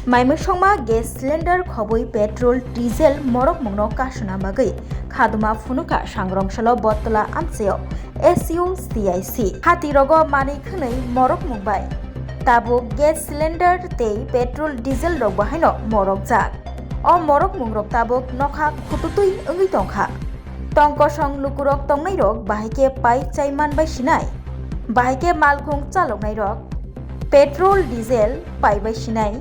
माइमसंमा guess cylinder खबुई petrol diesel मरक मंगनो काशना बागै खादुमा फुनुका सांग्रंसल Battala आमसेयो SUCIC हाती रगो मानै खनै मरक मुंबाय ताबो गेस सिलिंडर तै पेट्रोल डिजेल रग बाहायनो मरक जाक अ मरक मुंग्रक ताबो नखा खुतुतुई ओंगै तंखा टंकसं लुकुरक तंगनाय रग बाहायके पाइप चाइमान बाय सिनाय बाहायके मालखुं चालकनाय रग पेट्रोल डिजेल पाइ बाय सिनाय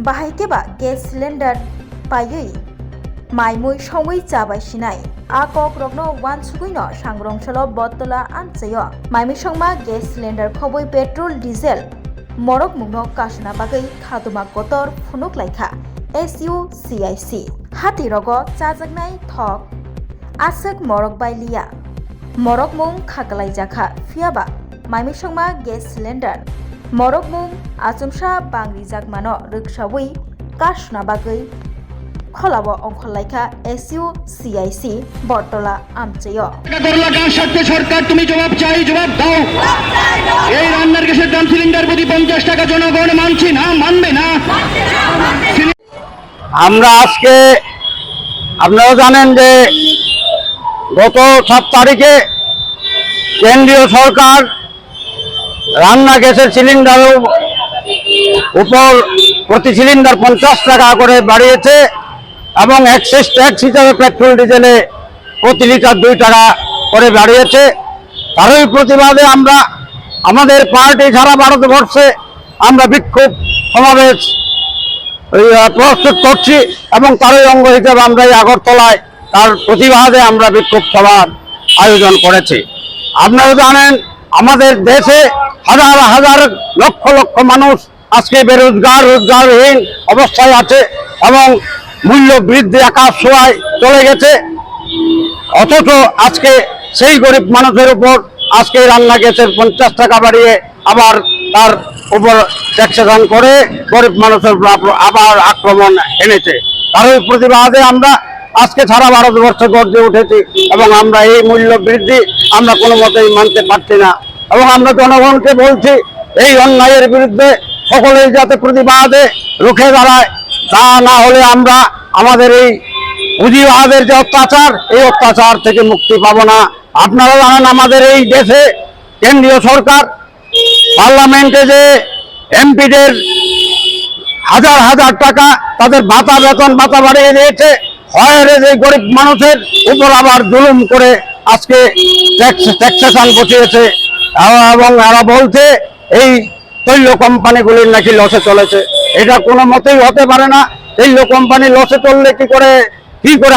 बाहायकेबा गेस सिलिंडर पायै माइमुई संगै जाबाय सिनाय आकक रगनो वान सुगैनो सांग्रंसल Battala आमसेयो माइमिसंमा guess cylinder खबुई petrol diesel मरक मुंगनो काशना बागै खादुमा गतर फुनुक लायखा SUCIC हाती रगो चाजागनाय थक आसक मरक बायलिया मरक मुं खागलाय जाखा फियाबा माइमिसंमा गेस सिलिंडर मरक मुं आचुमसा बांग्रि जागमानो रैक्सावै काशना बागै खलाबो अंखलायखा SUCIC बर्तला आमचेयो সরকার তুমি জবাব চাই জবাব দাও এই রান্নার গ্যাসের দাম সিলিন্ডার প্রতি 50 টাকা জনগণ মানছে না মানবে না আমরা আজকে আপনারা জানেন যে গত 7 তারিখে কেন্দ্রীয় সরকার রান্না গ্যাসের সিলিন্ডারের উপর প্রতি সিলিন্ডার 50 টাকা করে বাড়িয়েছে এবং এক্সাইজ ট্যাক্স হিসাবে পেট্রোল ডিজেলে প্রতি লিটার 2 টাকা করে বাড়িয়েছে। তারই প্রতিবাদে আমরা আমাদের পার্টি সারা ভারতবর্ষে আমরা বিক্ষোভ সমাবেশ প্রস্তুত করছি এবং তারই অঙ্গ হিসেবে আমরা এই আগরতলায় তার প্রতিবাদে আমরা বিক্ষোভ সভার আয়োজন করেছি। আপনারা জানেন আমাদের দেশে হাজার হাজার লক্ষ লক্ষ মানুষ আজকে বেরোজগার রোজগারহীন অবস্থায় আছে এবং মূল্য বৃদ্ধি আকাশ ছোঁয়ায় চলে গেছে, অথচ আজকে সেই গরিব মানুষের উপর আজকে রান্না গ্যাসের 50 টাকা বাড়িয়ে আবার তার উপর ট্যাক্সেশন করে গরিব মানুষের আবার আক্রমণ এনেছে। তারই প্রতিবাদে আমরা আজকে সারা ভারতবর্ষে গর্জে উঠেছি এবং আমরা এই মূল্য বৃদ্ধি আমরা কোনো মতেই মানতে পারছি না এবং আমরা জনগণকে বলছি এই অন্যায়ের বিরুদ্ধে সকলেই যাতে প্রতিবাদে রুখে দাঁড়ায়, তা না হলে আমরা আমাদের এই পুঁজিবাদের যে অত্যাচার এই অত্যাচার থেকে মুক্তি পাবো না। আপনারা জানেন আমাদের এই দেশে কেন্দ্রীয় সরকার পার্লামেন্টে যে এমপিদের হাজার হাজার টাকা তাদের বেতন ভাতা বাড়িয়ে দিয়েছে, হয়রে যে গরিব মানুষের উপর আবার জুলুম করে আজকে ট্যাক্সেশন বসিয়েছে এবং এরা বলছে এই তৈল কোম্পানিগুলির নাকি লসে চলেছে। এটা কোনো মতেই হতে পারে না। তৈল কোম্পানি লসে চললে কি করে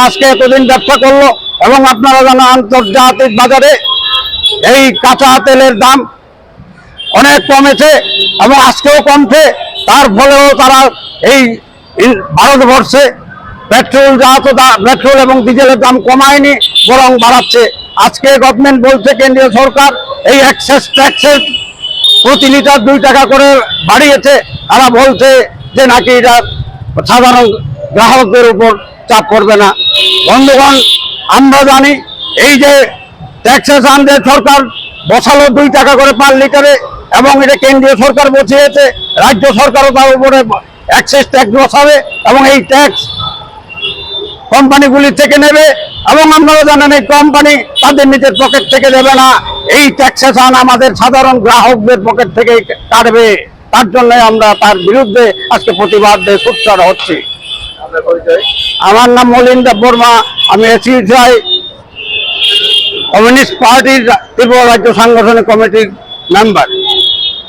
আজকে এতদিন ব্যবসা করলো এবং আপনারা জানেন আন্তর্জাতিক বাজারে এই কাঁচা তেলের দাম অনেক কমেছে এবং আজকেও কমছে, তার ফলেও তারা এই ভারতবর্ষে পেট্রোল এবং ডিজেলের দাম কমায়নি বরং বাড়াচ্ছে। আজকে গভর্নমেন্ট বলছে কেন্দ্রীয় সরকার এই এক্সাইজ ট্যাক্সের প্রতি লিটার 2 টাকা করে বাড়িয়েছে, তারা বলছে যে নাকি এটা সাধারণ গ্রাহকদের উপর চাপ করবে না। বন্ধুগণ, আমরা জানি এই যে ট্যাক্সেশন যে সরকার বসালো 2 টাকা করে পার লিটারে এবং এটা কেন্দ্রীয় সরকার বসিয়েছে, রাজ্য সরকারও তার উপরে এক্সাইজ ট্যাক্স বসাবে এবং এই ট্যাক্স কোম্পানিগুলি থেকে নেবে এবং আপনারা জানেন এই কোম্পানি তাদের নিজের পকেট থেকে দেবে না, এই ট্যাক্সেশন আমাদের সাধারণ গ্রাহকদের পকেট থেকে কাটবে। তার জন্য আমরা তার বিরুদ্ধে আজকে প্রতিবাদ সোচ্চার হচ্ছি। আমার নাম মলিন দেব বর্মা, আমি SUCI কমিউনিস্ট পার্টির ত্রিপুরা রাজ্য সাংগঠনিক কমিটির মেম্বার।